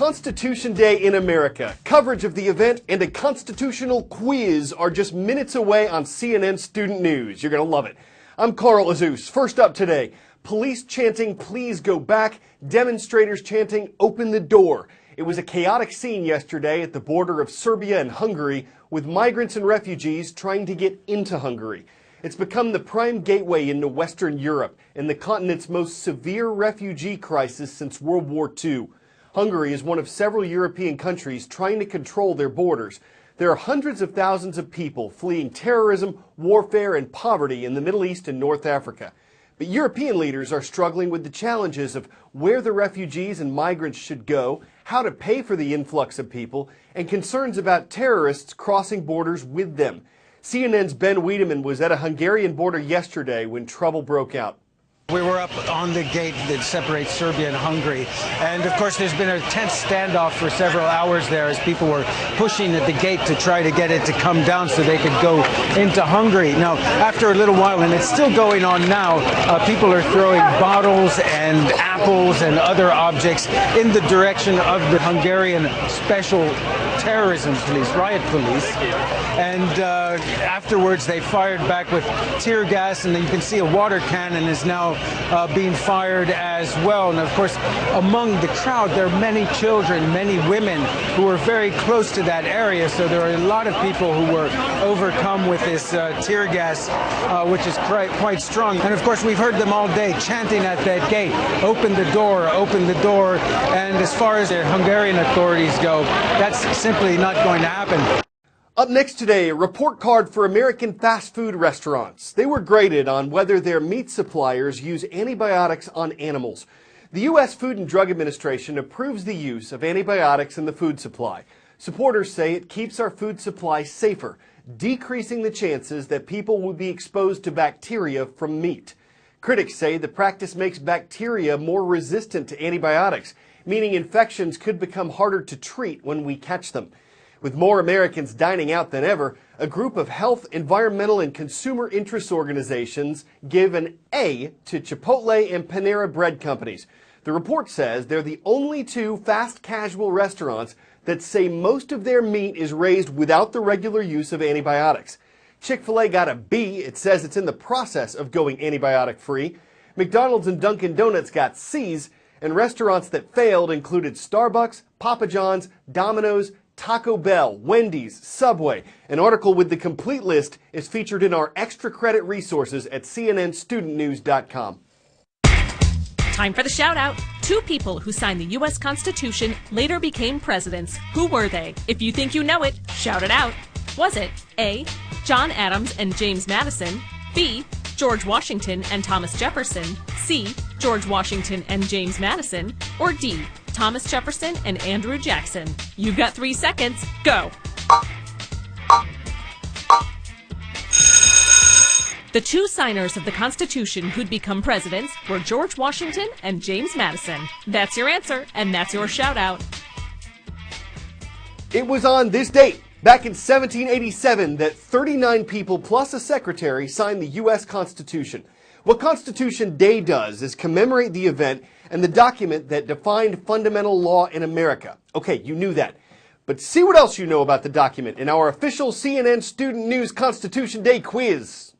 Constitution Day in America. Coverage of the event and a constitutional quiz are just minutes away on CNN Student News. You're going to love it. I'm Carl Azus. First up today, police chanting, "Please go back," demonstrators chanting, "Open the door." It was a chaotic scene yesterday at the border of Serbia and Hungary, with migrants and refugees trying to get into Hungary. It's become the prime gateway into Western Europe and the continent's most severe refugee crisis since World War II. Hungary is one of several European countries trying to control their borders. There are hundreds of thousands of people fleeing terrorism, warfare, and poverty in the Middle East and North Africa. But European leaders are struggling with the challenges of where the refugees and migrants should go, how to pay for the influx of people, and concerns about terrorists crossing borders with them. CNN's Ben Wiedemann was at a Hungarian border yesterday when trouble broke out. We were up on the gate that separates Serbia and Hungary, and of course there's been a tense standoff for several hours there as people were pushing at the gate to try to get it to come down so they could go into Hungary. Now, after a little while, and it's still going on now, people are throwing bottles and apples and other objects in the direction of the Hungarian Special Terrorism Police, riot police, and afterwards they fired back with tear gas, and then you can see a water cannon is now being fired as well. And of course, among the crowd, there are many children, many women who are very close to that area. So there are a lot of people who were overcome with this tear gas, which is quite strong. And of course, we've heard them all day chanting at that gate, "Open the door, open the door." And as far as the Hungarian authorities go, that's simply not going to happen. Up next today, a report card for American fast food restaurants. They were graded on whether their meat suppliers use antibiotics on animals. The U.S. Food and Drug Administration approves the use of antibiotics in the food supply. Supporters say it keeps our food supply safer, decreasing the chances that people will be exposed to bacteria from meat. Critics say the practice makes bacteria more resistant to antibiotics, meaning infections could become harder to treat when we catch them. With more Americans dining out than ever, a group of health, environmental, and consumer interest organizations give an A to Chipotle and Panera Bread companies. The report says they're the only two fast casual restaurants that say most of their meat is raised without the regular use of antibiotics. Chick-fil-A got a B. It says it's in the process of going antibiotic-free. McDonald's and Dunkin' Donuts got C's, and restaurants that failed included Starbucks, Papa John's, Domino's, Taco Bell, Wendy's, Subway. An article with the complete list is featured in our extra credit resources at cnnstudentnews.com. Time for the shout out. Two people who signed the U.S. Constitution later became presidents. Who were they? If you think you know it, shout it out. Was it A, John Adams and James Madison, B, George Washington and Thomas Jefferson, C, George Washington and James Madison, or D, Thomas Jefferson and Andrew Jackson? You've got 3 seconds. Go. The two signers of the Constitution who'd become presidents were George Washington and James Madison. That's your answer, and that's your shout out. It was on this date, back in 1787, that 39 people plus a secretary signed the U.S. Constitution. What Constitution Day does is commemorate the event and the document that defined fundamental law in America. Okay, you knew that. But see what else you know about the document in our official CNN Student News Constitution Day quiz.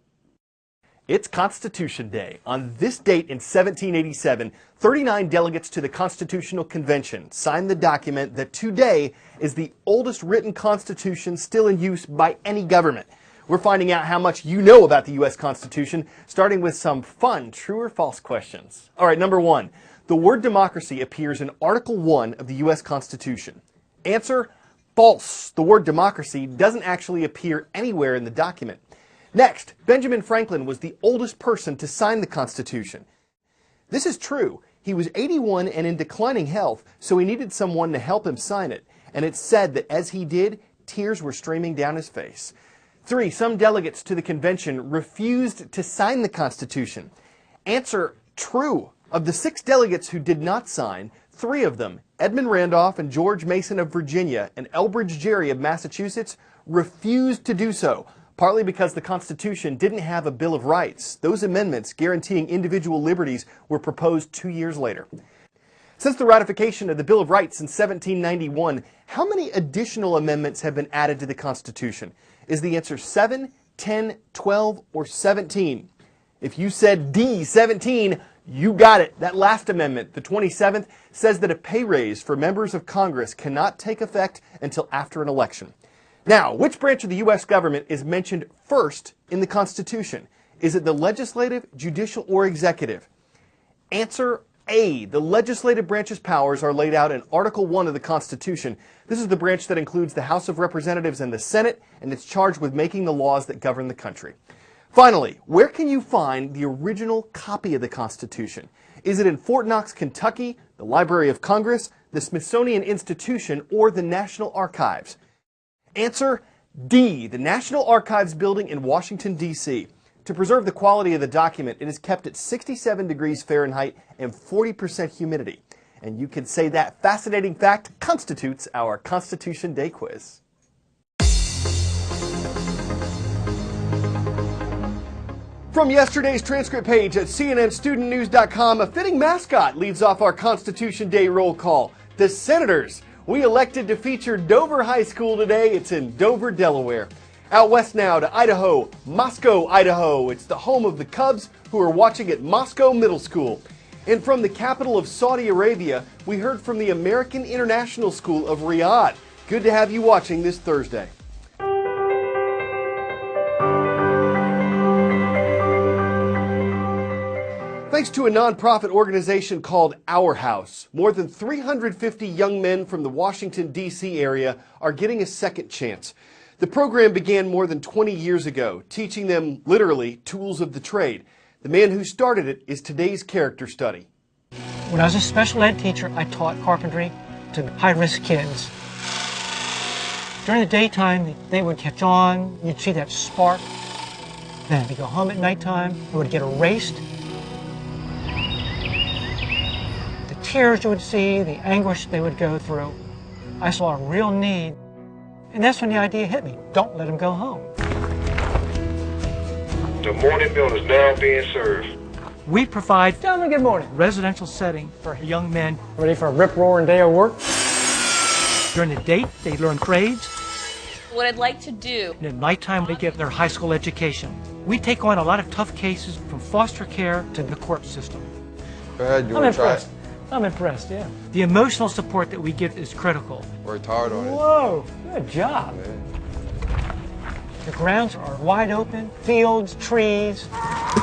It's Constitution Day. On this date in 1787, 39 delegates to the Constitutional Convention signed the document that today is the oldest written constitution still in use by any government. We're finding out how much you know about the U.S. Constitution, starting with some fun true or false questions. All right, number one. The word democracy appears in Article 1 of the U.S. Constitution. Answer: false. The word democracy doesn't actually appear anywhere in the document. Next, Benjamin Franklin was the oldest person to sign the Constitution. This is true. He was 81 and in declining health, so he needed someone to help him sign it. And it's said that as he did, tears were streaming down his face. 3. Some delegates to the convention refused to sign the Constitution. Answer: true. Of the 6 delegates who did not sign, 3 of them, Edmund Randolph and George Mason of Virginia and Elbridge Gerry of Massachusetts, refused to do so, partly because the Constitution didn't have a Bill of Rights. Those amendments guaranteeing individual liberties were proposed 2 years later. Since the ratification of the Bill of Rights in 1791, how many additional amendments have been added to the Constitution? Is the answer 7, 10, 12, or 17? If you said D, 17, you got it. That last amendment, the 27th, says that a pay raise for members of Congress cannot take effect until after an election. Now, which branch of the U.S. government is mentioned first in the Constitution? Is it the legislative, judicial, or executive? Answer A. The legislative branch's powers are laid out in Article 1 of the Constitution. This is the branch that includes the House of Representatives and the Senate, and it's charged with making the laws that govern the country. Finally, where can you find the original copy of the Constitution? Is it in Fort Knox, Kentucky, the Library of Congress, the Smithsonian Institution, or the National Archives? Answer D. The National Archives building in Washington, D.C. To preserve the quality of the document, it is kept at 67 degrees Fahrenheit and 40% humidity. And you could say that fascinating fact constitutes our Constitution Day quiz. From yesterday's transcript page at CNNStudentNews.com, a fitting mascot leads off our Constitution Day roll call. The Senators. We elected to feature Dover High School today. It's in Dover, Delaware. Out west now to Idaho, Moscow, Idaho. It's the home of the Cubs, who are watching at Moscow Middle School. And from the capital of Saudi Arabia, we heard from the American International School of Riyadh. Good to have you watching this Thursday. Thanks to a nonprofit organization called Our House, more than 350 young men from the Washington, D.C. area are getting a second chance. The program began more than 20 years ago, teaching them, literally, tools of the trade. The man who started it is today's character study. When I was a special ed teacher, I taught carpentry to high-risk kids. During the daytime, they would catch on, you'd see that spark. Then they'd go home at nighttime, they would get erased. The tears you would see, the anguish they would go through. I saw a real need. And that's when the idea hit me. Don't let them go home. The morning meal is now being served. We provide Gentlemen, good morning. residential setting for young men. Ready for a rip-roaring day of work? During the day, they learn trades. What I'd like to do. And at nighttime, they get their high school education. We take on a lot of tough cases from foster care to the court system. Go ahead, you I'm want to try impressed. it? I'm impressed, yeah. The emotional support that we give is critical. Worked hard on it. Whoa, good job. Yeah. The grounds are wide open, fields, trees,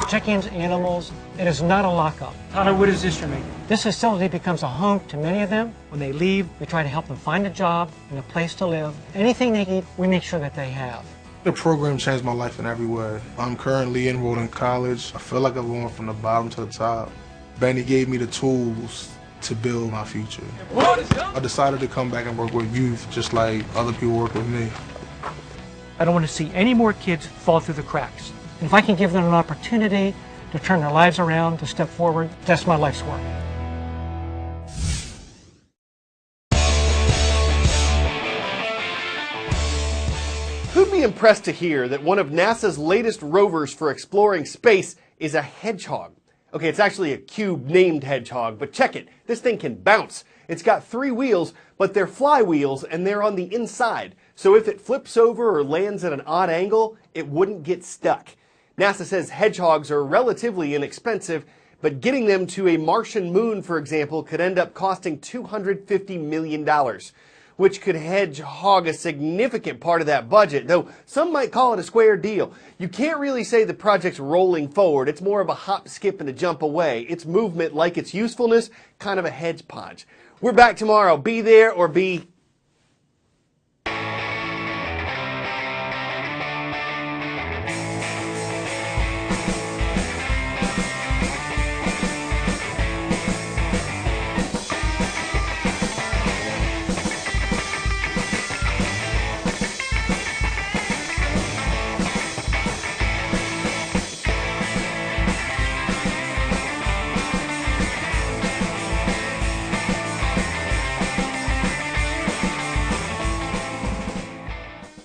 chickens, animals. It is not a lockup. Tyler, what is this you're making? This facility becomes a home to many of them. When they leave, we try to help them find a job and a place to live. Anything they need, we make sure that they have. The program changed my life in every way. I'm currently enrolled in college. I feel like I'm going from the bottom to the top. Benny gave me the tools to build my future. I decided to come back and work with youth just like other people work with me. I don't want to see any more kids fall through the cracks. And if I can give them an opportunity to turn their lives around, to step forward, that's my life's work. Who'd be impressed to hear that one of NASA's latest rovers for exploring space is a hedgehog? Okay, it's actually a cube-named hedgehog, but check it. This thing can bounce. It's got 3 wheels, but they're flywheels, and they're on the inside. So if it flips over or lands at an odd angle, it wouldn't get stuck. NASA says hedgehogs are relatively inexpensive, but getting them to a Martian moon, for example, could end up costing $250 million, which could hedgehog a significant part of that budget, though some might call it a square deal. You can't really say the project's rolling forward. It's more of a hop, skip, and a jump away. Its movement, like its usefulness, kind of a hodgepodge. We're back tomorrow. Be there or be